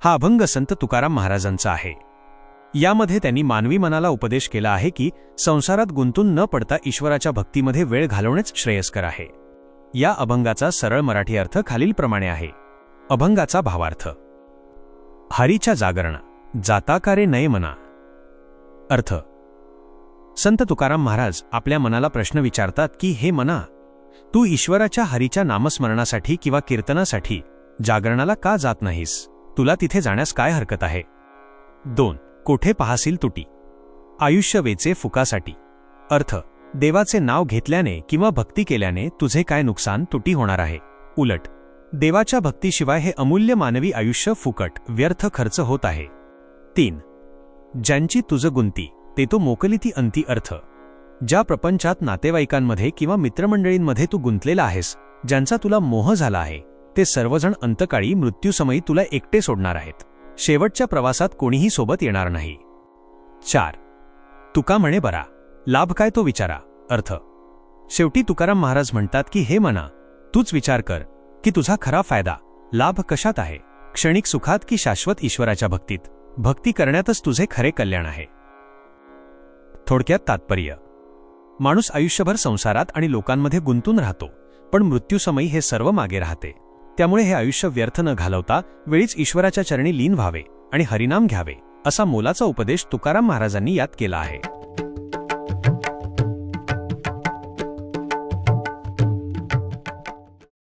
हा अभंग संत तुकाराम महाराजांचा आहे. यामध्ये त्यांनी मानवी मनाला उपदेश केला आहे की संसारात गुंतून न पडता ईश्वराच्या भक्तीमध्ये वेळ घालवणेच श्रेयस्कर आहे. या अभंगाचा सरळ मराठी अर्थ खालीलप्रमाणे आहे. अभंगाचा भावार्थ: हरीच्या जागरणा जाता कारे नये मना. अर्थ: संत तुकाराम महाराज आपल्या मनाला प्रश्न विचारतात की हे मना, तू ईश्वराच्या हरीच्या नामस्मरणासाठी किंवा कीर्तनासाठी जागरणाला का जात नाहीस? तुला तिथे जाण्यास काय हरकत आहे? 2. कोठे पाहासील तुटी आयुष्य वेचे फुकासाठी. अर्थ: देवाचे नाव घेतल्याने किंवा भक्ती केल्याने तुझे काय नुकसान तुटी होणार आहे? उलट देवाच्या भक्तीशिवाय हे अमूल्य मानवी आयुष्य फुकट व्यर्थ खर्च होत आहे. 3. ज्यांची तुझ गुंती ते तो मोकलिती अंती. अर्थ: ज्या प्रपंचात नातेवाईकांमध्ये किंवा मित्रमंडळींमध्ये तू गुंतलेला आहेस, ज्यांचा तुला मोह झाला आहे, ते सर्वजण अंतकाळी मृत्यूसमयी तुला एकटे सोडणार आहेत. शेवटच्या प्रवासात कोणीही सोबत येणार नाही. 4. तुका म्हणे बरा लाभ काय तो विचारा. अर्थ: शेवटी तुकाराम महाराज म्हणतात की हे मना, तूच विचार कर की तुझा खरा फायदा लाभ कशात आहे? क्षणिक सुखात की शाश्वत ईश्वराच्या भक्तीत? भक्ती करण्यातच तुझे खरे कल्याण आहे. थोडक्यात तात्पर्य: माणूस आयुष्यभर संसारात आणि लोकांमध्ये गुंतून राहतो, पण मृत्यूसमयी हे सर्व मागे राहते. त्यामुळे हे आयुष्य व्यर्थ न घालवता वेळीच ईश्वराच्या चरणी लीन व्हावे आणि हरिनाम घ्यावे, असा मोलाचा उपदेश तुकाराम महाराजांनी यात केला आहे.